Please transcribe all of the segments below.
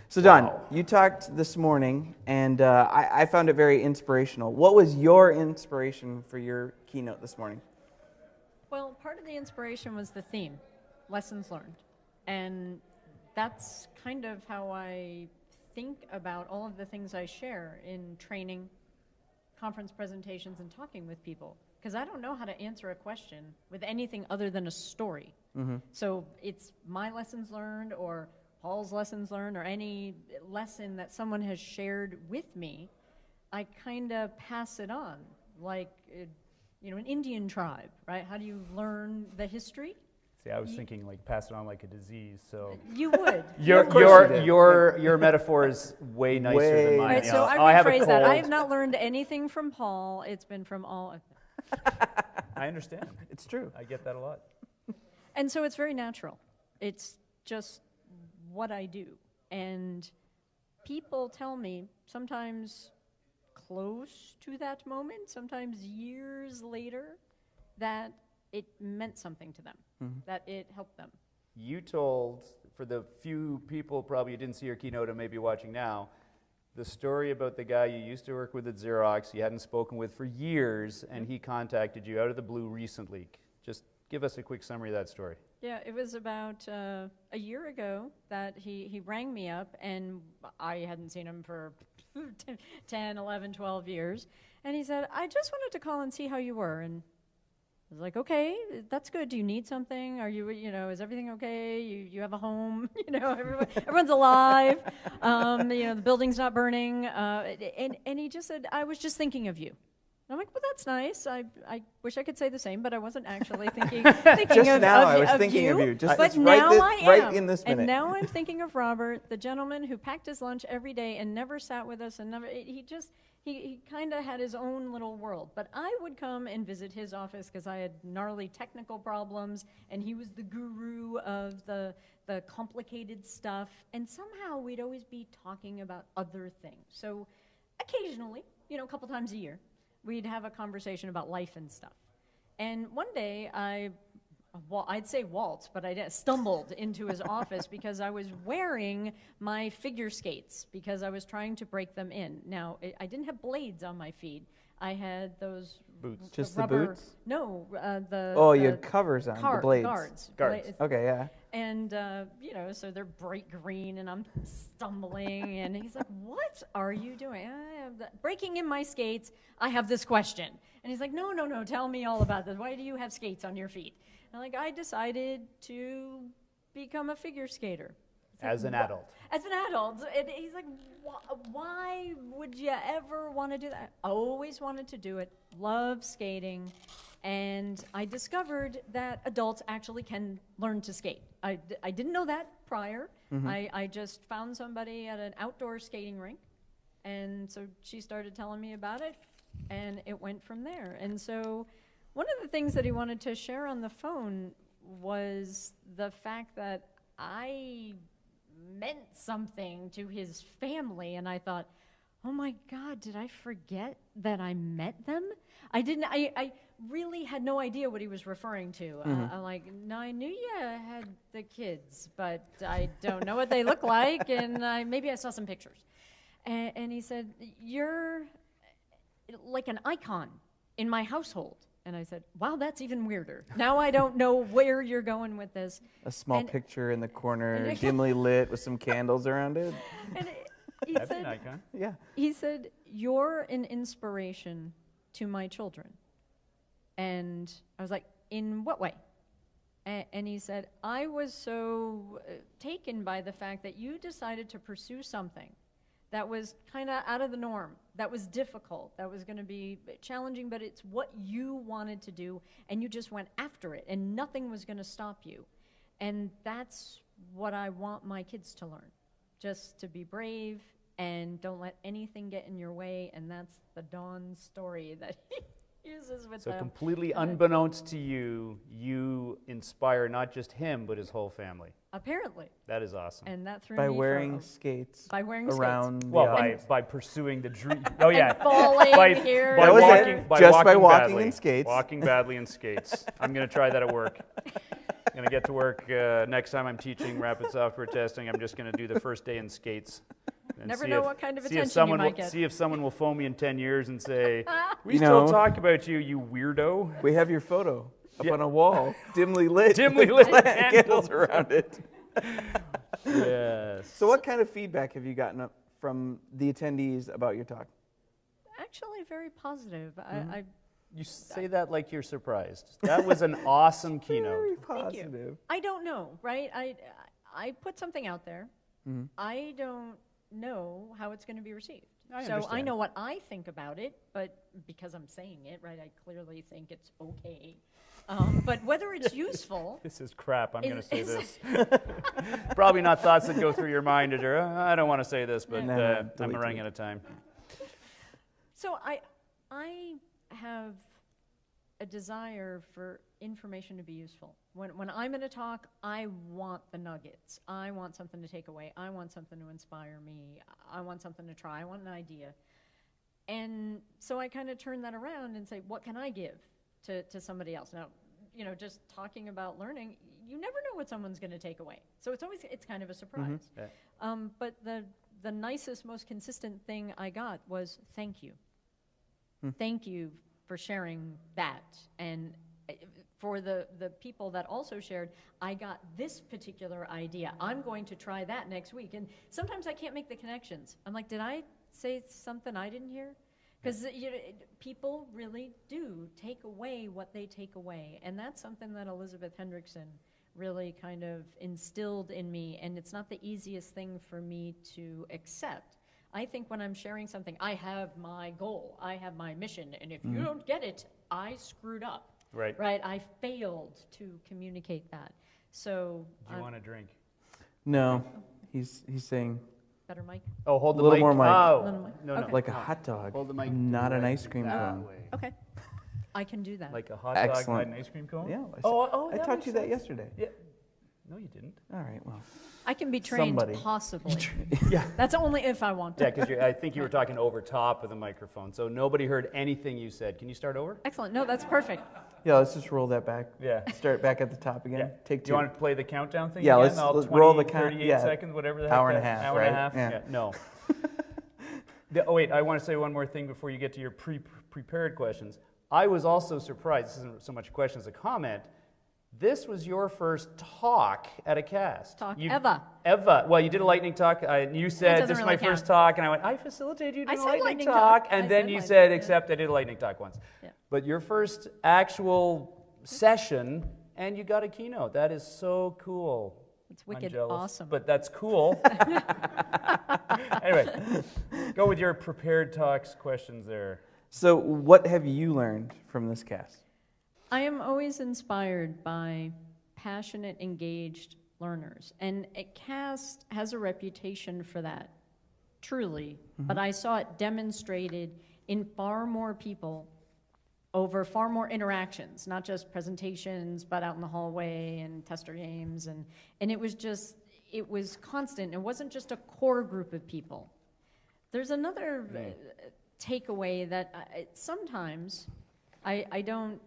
So Don, you talked this morning, and I found it very inspirational. What was your inspiration for your keynote this morning? Well, part of the inspiration was the theme, lessons learned. And that's kind of how I think about all of the things I share in training, conference presentations, and talking with people. Because I don't know how to answer a question with anything other than a story. Mm-hmm. So it's my lessons learned or Paul's lessons learned or any lesson that someone has shared with me, I kind of pass it on. Like, an Indian tribe, right? How do you learn the history? See, I was thinking like pass it on like a disease. So you would. Your metaphor is way nicer than mine. Right, so I rephrase that. I have not learned anything from Paul. It's been from all. I understand. It's true. I get that a lot. And so it's very natural. It's just what I do. And people tell me sometimes close to that moment, sometimes years later, that it meant something to them, that it helped them. You told, for the few people probably who didn't see your keynote and may be watching now, the story about the guy you used to work with at Xerox, you hadn't spoken with for years, and he contacted you out of the blue recently. Just give us a quick summary of that story. Yeah, it was about a year ago that he rang me up, and I hadn't seen him for 10, 11, 12 years. And he said, I just wanted to call and see how you were. And I was like, okay, that's good. Do you need something? Are you, is everything okay? You have a home? Everyone's alive. The building's not burning. And he just said, I was just thinking of you. And I'm like, well, that's nice. I wish I could say the same, but I wasn't actually thinking just of now of, I was of thinking you. of you. Just but right now I am. Right in this minute. And now I'm thinking of Robert, the gentleman who packed his lunch every day and never sat with us and never. He kind of had his own little world. But I would come and visit his office because I had gnarly technical problems, and he was the guru of the complicated stuff. And somehow we'd always be talking about other things. So occasionally, a couple times a year, we'd have a conversation about life and stuff. And one day, I'd say waltzed, but I stumbled into his office because I was wearing my figure skates because I was trying to break them in. Now, I didn't have blades on my feet. I had those boots. Just rubber, the boots? No, the you had covers on the blades. Guards. Okay, yeah. And, so they're bright green, and I'm stumbling, and he's like, what are you doing? I have breaking in my skates, I have this question. And he's like, no, tell me all about this. Why do you have skates on your feet? And I decided to become a figure skater. As an adult. As an adult. And he's like, why would you ever want to do that? I always wanted to do it, love skating. And I discovered that adults actually can learn to skate. I didn't know that prior. Mm-hmm. I just found somebody at an outdoor skating rink. And so she started telling me about it, and it went from there. And so one of the things that he wanted to share on the phone was the fact that I meant something to his family, and I thought, oh my God, did I forget that I met them? I really had no idea what he was referring to. I'm like, no, I knew you had the kids, but I don't know what they look like, and maybe I saw some pictures. And he said, you're like an icon in my household. And I said, wow, that's even weirder. Now I don't know where you're going with this. A small picture in the corner, dimly lit with some candles around it. And he That'd said, be an icon. Yeah. He said, you're an inspiration to my children. And I was like, in what way? And he said, I was so taken by the fact that you decided to pursue something that was kind of out of the norm, that was difficult, that was going to be challenging, but it's what you wanted to do, and you just went after it, and nothing was going to stop you. And that's what I want my kids to learn, just to be brave and don't let anything get in your way, and that's the Dawn story that he uses with them. So completely unbeknownst to you, you inspire not just him, but his whole family. Apparently. That is awesome. And that threw By me wearing skates. By wearing around skates. Well, by pursuing the dream. Oh yeah. And falling here. That was walking, it. Just by walking badly. in skates. Walking badly in skates. I'm going to try that at work. Gonna get to work next time I'm teaching rapid software testing. I'm just gonna do the first day in skates. And Never see know if- what kind of see if attention you someone might will, get. See if someone will phone me in 10 years and say, "We You still know- talk about you, you weirdo." We have your photo up Yeah. on a wall, dimly lit. Dimly with lit candles around it. Yes. So what kind of feedback have you gotten from the attendees about your talk? Actually, very positive. You say that like you're surprised. That was an awesome keynote. Very Thank you. positive. I don't know, right? I put something out there. Mhm. I don't know how it's going to be received. I So I understand. know what I think about it, but because I'm saying it, right, I clearly think it's okay. But whether it's useful, This is crap. I'm going to say is- this. Probably not thoughts that go through your mind as you're, I don't want to say this, but No, no, I'm delete, running delete. out of time. so I have a desire for information to be useful. When I'm in a talk, I want the nuggets. I want something to take away. I want something to inspire me. I want something to try. I want an idea. And so I kind of turn that around and say, what can I give to somebody else? Now, just talking about learning, you never know what someone's going to take away. So it's kind of a surprise. Yeah. But the nicest, most consistent thing I got was thank you. Thank you for sharing that. And for the people that also shared, I got this particular idea. I'm going to try that next week. And sometimes I can't make the connections. I'm like, did I say something I didn't hear? Because people really do take away what they take away. And that's something that Elizabeth Hendrickson really kind of instilled in me. And it's not the easiest thing for me to accept. I think when I'm sharing something, I have my goal, I have my mission, and if you don't get it, I screwed up. Right. Right? I failed to communicate that. So, Do you want a drink? No, he's saying better mic? Oh, hold the Little mic. more mic. Oh, Little mic. no, Okay. like a hot dog, Hold the mic not an right ice cream that cone. way. Okay. I can do that. Like a hot dog Excellent. and an ice cream cone? Yeah, I that taught makes you that sense. yesterday. Yeah. No, you didn't. All right, well, I can be trained Somebody. possibly. yeah. That's only if I want to. Yeah, because I think you were talking over top of the microphone, so nobody heard anything you said. Can you start over? Excellent. No, that's perfect. Yeah, let's just roll that back. Yeah. Start back at the top again. Yeah. Take Do two. you want to play the countdown thing Yeah, again? let's All roll 20, the count- 38 yeah. seconds, whatever the heck. Hour and a that- half, Hour and a right? half? Yeah. No. Oh, wait, I want to say one more thing before you get to your prepared questions. I was also surprised, this isn't so much a question as a comment, this was your first talk at a cast. Talk You- ever. Ever. Well, you did a lightning talk. You said, doesn't this is really my first count. talk, and I went, I facilitated you I doing a said lightning lightning talk. talk. And I then said you lightning, said, yeah. except I did a lightning talk once. Yeah. But your first actual session, and you got a keynote. That is so cool. It's I'm wicked jealous, awesome. But that's cool. Anyway, go with your prepared talks questions there. So, what have you learned from this cast? I am always inspired by passionate, engaged learners. And CAST has a reputation for that, truly. But I saw it demonstrated in far more people over far more interactions, not just presentations, but out in the hallway and tester games. And it was constant. It wasn't just a core group of people. There's another takeaway that sometimes I don't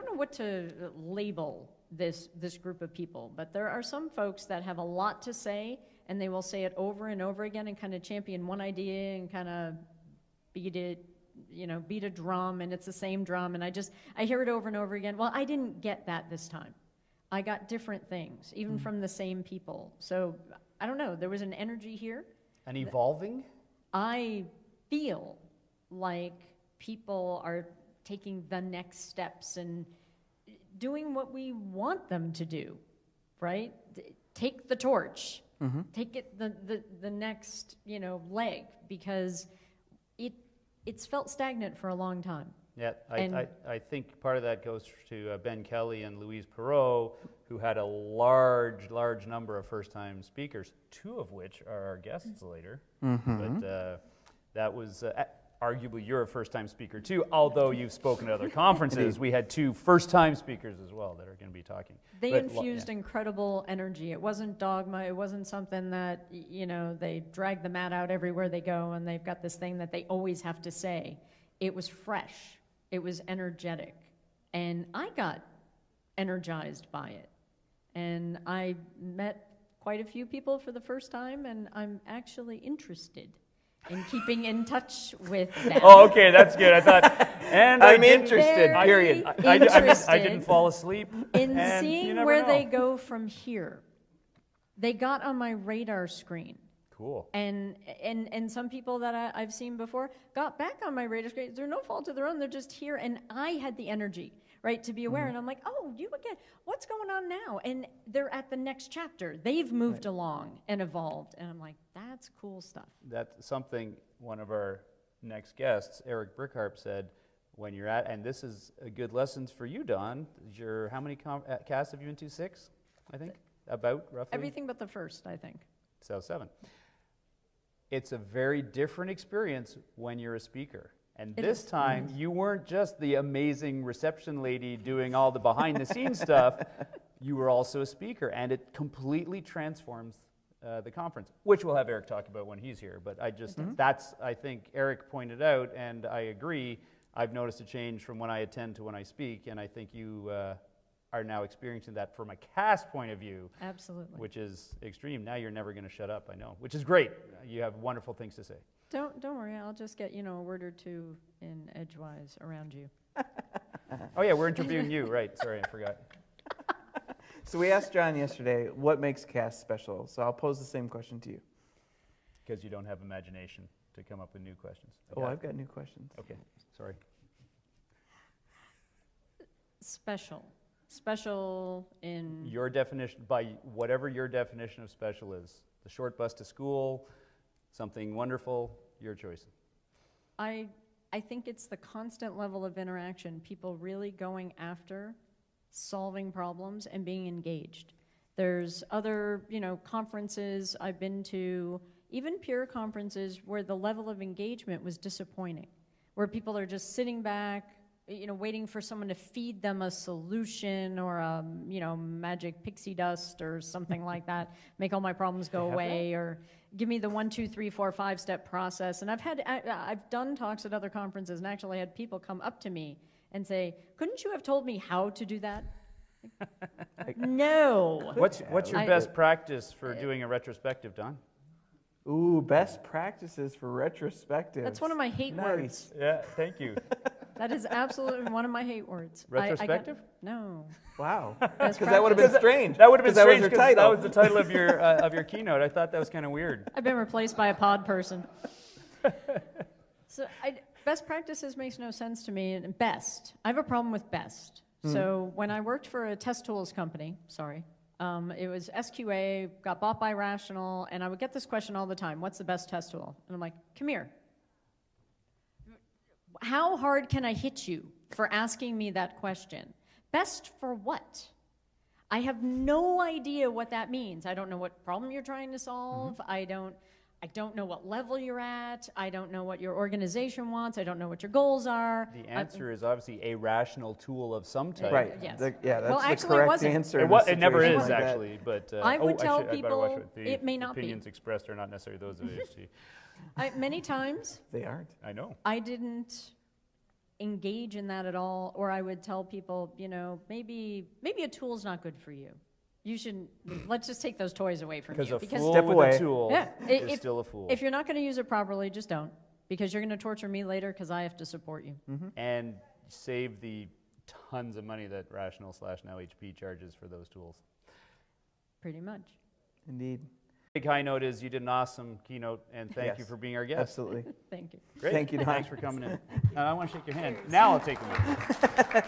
know what to label this group of people, but there are some folks that have a lot to say, and they will say it over and over again and kind of champion one idea and kind of beat a drum, and it's the same drum, and I hear it over and over again. Well, I didn't get that this time. I got different things, even from the same people. So I don't know, there was an energy here. And evolving? I feel like people are taking the next steps and doing what we want them to do, right? Take the torch, take it the next leg, because it's felt stagnant for a long time. Yeah, And- I think part of that goes to Ben Kelly and Louise Perot, who had a large number of first-time speakers, two of which are our guests later. But that was arguably you're a first-time speaker too, although you've spoken at other conferences. We had two first-time speakers as well that are going to be talking. They But, infused incredible energy. It wasn't dogma. It wasn't something that, they drag the mat out everywhere they go and they've got this thing that they always have to say. It was fresh. It was energetic. And I got energized by it. And I met quite a few people for the first time, and I'm actually interested in keeping in touch with them. Oh, okay, that's good. I thought, and I'm I didn't- interested, Very period. I didn't fall asleep. in and you seeing never where know. they go from here. They got on my radar screen. Cool. And some people that I've seen before got back on my radar screen. They're no fault of their own. They're just here. And I had the energy, right, to be aware. And I'm like, oh, you again. What's going on now? And they're at the next chapter. They've moved along and evolved. And I'm like, that's cool stuff. That's something one of our next guests, Eric Brickharp, said when you're at, and this is a good lessons for you, Don. How many casts have you been to? 6, I think, about, roughly? Everything but the first, I think. So 7. It's a very different experience when you're a speaker. And this time, you weren't just the amazing reception lady doing all the behind-the-scenes stuff. You were also a speaker, and it completely transforms the conference, which we'll have Eric talk about when he's here. But that's, I think, Eric pointed out, and I agree. I've noticed a change from when I attend to when I speak, and I think you are now experiencing that from a cast point of view. Absolutely. Which is extreme. Now you're never going to shut up, I know, which is great. You have wonderful things to say. Don't worry. I'll just get, a word or two in edgewise around you. Oh, yeah, we're interviewing you. Right. Sorry, I forgot. So we asked John yesterday, what makes cast special? So I'll pose the same question to you. Because you don't have imagination to come up with new questions. I've got new questions. Okay, sorry. Special in... Your definition, by whatever your definition of special is. The short bus to school, something wonderful, your choice. I think it's the constant level of interaction, people really going after solving problems and being engaged. There's other, conferences I've been to, even peer conferences, where the level of engagement was disappointing, where people are just sitting back, waiting for someone to feed them a solution or a, magic pixie dust or something like that, make all my problems go away, or give me the 1, 2, 3, 4, 5-step process. And I've done talks at other conferences and actually had people come up to me and say, couldn't you have told me how to do that? No. What's your best practice for doing a retrospective, Don? Ooh, best practices for retrospective. That's one of my hate words. Yeah, thank you. That is absolutely one of my hate words. Retrospective? No. Wow. Best Because that would have been practice. strange. That would have been 'Cause strange that was because your title. that was the title of your keynote. I thought that was kind of weird. I've been replaced by a pod person. So best practices makes no sense to me. And best, I have a problem with best. So when I worked for a test tools company, it was SQA, got bought by Rational, and I would get this question all the time, what's the best test tool? And I'm like, come here. How hard can I hit you for asking me that question? Best for what? I have no idea what that means. I don't know what problem you're trying to solve. I don't know what level you're at. I don't know what your organization wants. I don't know what your goals are. The answer is obviously a rational tool of some type. Right. Yes. That's Well, the actually, it correct wasn't. answer. It never in a is, situation like that. actually. But I would tell I better people watch what the it may not be. opinions expressed are not necessarily those of AHG. Many times, They aren't. I know. I didn't engage in that at all, or I would tell people, maybe a tool's not good for you. You shouldn't, let's just take those toys away from you. Because a fool Step with away. a tool Yeah, is still a fool. If you're not going to use it properly, just don't, because you're going to torture me later because I have to support you. And save the tons of money that Rational/now HP charges for those tools. Pretty much. Indeed. Big high note is you did an awesome keynote, and thank you Yes. for being our guest. Absolutely. Thank you. Great. Thank you, Don. Thanks for coming in. And I want to shake your hand. Now I'll take them.